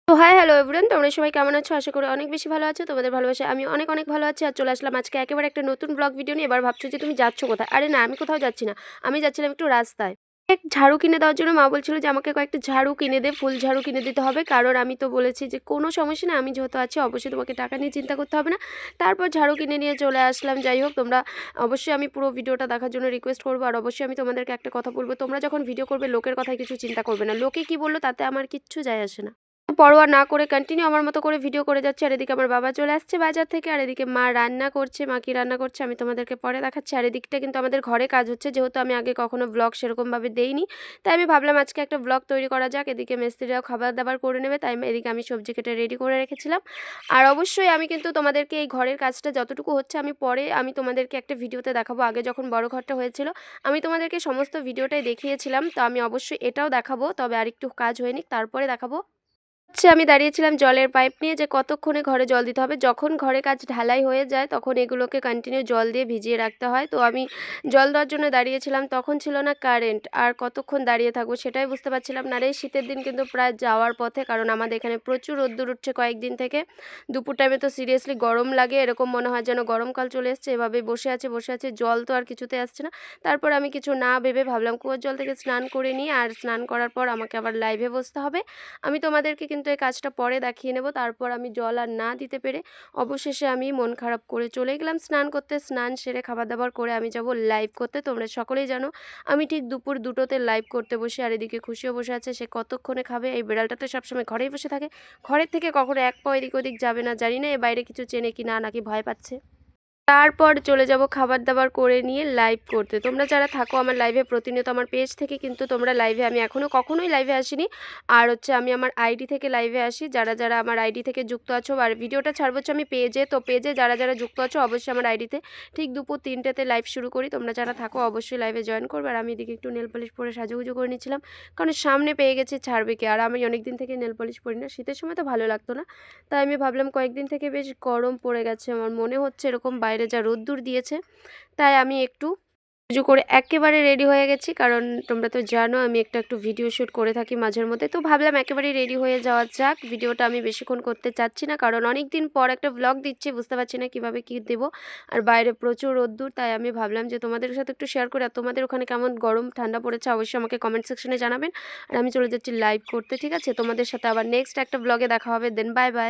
তো hi hello everyone, তোমরা সবাই কেমন আছো? আশা করি অনেক বেশি ভালো আছো। তোমাদের ভালোবাসায় আমি অনেক অনেক ভালো আছি। আর চলে আসলাম আজকে একেবারে একটা নতুন ব্লগ ভিডিও নিয়ে। এবার ভাবছো যে তুমি যাচ্ছ কোথায়? আরে না, আমি কোথাও যাচ্ছি না, আমি যাচ্ছিলাম একটু রাস্তায়। এক ঝাড়ু কিনে দেওয়ার জন্য মা বলছিল যে আমাকে কয়েকটা ঝাড়ু কিনে দে, ফুল ঝাড়ু কিনে দিতে হবে। কারণ আমি তো বলেছি যে কোনো সমস্যা না, আমি যেহেতু আছি অবশ্যই তোমাকে টাকা নিয়ে চিন্তা করতে হবে না। তারপর ঝাড়ু কিনে নিয়ে চলে আসলাম। যাই হোক, তোমরা অবশ্যই আমি পুরো ভিডিওটা দেখার জন্য রিকোয়েস্ট করবো। আর অবশ্যই আমি তোমাদেরকে একটা কথা বলবো, তোমরা যখন ভিডিও করবে লোকের কথায় কিছু চিন্তা করবে না। লোকে কি বললো তাতে আমার কিচ্ছু যায় আসে না। পরোয়া না করে কন্টিনিউ আমার মতো করে ভিডিও করে যাচ্ছে। আর এদিকে আমার বাবা চলে আসছে বাজার থেকে, আর এদিকে মা রান্না করছে। মা কি রান্না করছে আমি তোমাদেরকে পরে দেখাচ্ছি। আর এদিকটা কিন্তু আমাদের ঘরে কাজ হচ্ছে, যেহেতু আমি আগে কখনো ব্লগ সেরকমভাবে দেইনি, তাই আমি ভাবলাম আজকে একটা ব্লগ তৈরি করা যাক। এদিকে মিস্ত্রিরাও খাবার দাবার করে নেবে, তাই এদিকে আমি সবজি কেটে রেডি করে রেখেছিলাম। আর অবশ্যই আমি কিন্তু তোমাদেরকে এই ঘরের কাজটা যতটুকু হচ্ছে আমি পরে আমি তোমাদেরকে একটা ভিডিওতে দেখাবো। আগে যখন বড় ঘরটা হয়েছিল আমি তোমাদেরকে সমস্ত ভিডিওটাই দেখিয়েছিলাম, তো আমি অবশ্যই এটাও দেখাবো, তবে আরেকটু কাজ হয়নি, তারপরে দেখাবো। আমি দাঁড়িয়েছিলাম জলের পাইপ নিয়ে, যে কতক্ষণে ঘরে জল দিতে হবে। যখন ঘরে কাজ ঢালাই হয়ে যায় তখন এগুলোকে কন্টিনিউ জল দিয়ে ভিজিয়ে রাখতে হয়। তো আমি জল দেওয়ার জন্য দাঁড়িয়েছিলাম, তখন ছিল না কারেন্ট। আর কতক্ষণ দাঁড়িয়ে থাকবো সেটাই বুঝতে পারছিলাম না। আর এই শীতের দিন কিন্তু প্রায় যাওয়ার পথে, কারণ আমাদের এখানে প্রচুর রোদ্দুর উঠছে কয়েকদিন থেকে। দুপুর টাইমে তো সিরিয়াসলি গরম লাগে, এরকম মনে হয় যেন গরমকাল চলে এসছে। এভাবে বসে আছে, জল তো আর কিছুতে আসছে না। তারপর আমি কিছু না ভেবে ভাবলাম কুয়োর জল থেকে স্নান করে নিই, আর স্নান করার পর আমাকে আবার লাইভে বসতে হবে। আমি তোমাদেরকে কিন্তু এই কাজটা পরে দেখিয়ে নেব। তারপর আমি জল আর না দিতে পেরে অবশেষে আমি মন খারাপ করে চলে গেলাম স্নান করতে। স্নান সেরে খাবার দাবার করে আমি যাব লাইভ করতে। তোমরা সকলেই জানো আমি ঠিক দুপুর 2টোতে লাইভ করতে বসি। আর এদিকে খুশিও বসে আছে, সে কতক্ষণে খাবে। এই বিড়ালটা তো সবসময় ঘরেই বসে থাকে, ঘরের থেকে কখনো এক পাও এদিক ওদিক যাবে না। জানি না এ বাইরে কিছু চেনে কি না, নাকি ভয় পাচ্ছে। তারপর চলে যাব খাবার দাবার করে নিয়ে লাইভ করতে। তোমরা যারা থাকো আমার লাইভে প্রতিনিয়ত, আমার পেজ থেকে কিন্তু তোমরা লাইভে, আমি এখনও কখনোই লাইভে আসিনি। আর আমি আমার আইডি থেকে লাইভে আসি। যারা যারা আমার আইডি থেকে যুক্ত আছো, আর ভিডিওটা ছাড়বো আমি পেজে, তো পেজে যারা যারা যুক্ত আছো অবশ্যই আমার আইডিতে ঠিক দুপুর 3টেতে লাইভ শুরু করি। তোমরা যারা থাকো অবশ্যই লাইভে জয়েন করবে। আর আমি এদিকে একটু নেল পলিশ পরে সাজুগুজু করে নিচ্ছিলাম, কারণ সামনে পেয়ে গেছে ছাড়বে কি। আর আমি অনেক দিন থেকে নেল পলিশ পরি না, শীতের সময় তো ভালো লাগতো না, তাই আমি ভাবলাম কয়েকদিন থেকে বেশ গরম পড়ে গেছে, আমার মনে হচ্ছে এরকম বাইরে যা রোদ্দুর দিয়েছে, তাই আমি একটু পুজো করে একেবারে রেডি হয়ে গেছি। কারণ তোমরা তো জানো আমি একটু ভিডিও শ্যুট করে থাকি মাঝের মধ্যে, তো ভাবলাম একেবারে রেডি হয়ে যাওয়া যাক। ভিডিওটা আমি বেশিক্ষণ করতে চাচ্ছি না, কারণ অনেক দিন পর একটা ব্লগ দিচ্ছি, বুঝতে পারছি না কীভাবে কী দেবো। আর বাইরে প্রচুর রোদ্দুর, তাই আমি ভাবলাম যে তোমাদের সাথে একটু শেয়ার করে। আর তোমাদের ওখানে কেমন গরম ঠান্ডা পড়েছে অবশ্যই আমাকে কমেন্ট সেকশনে জানাবেন। আর আমি চলে যাচ্ছি লাইভ করতে, ঠিক আছে? তোমাদের সাথে আবার নেক্সট একটা ব্লগে দেখা হবে। দেন বাই বাই।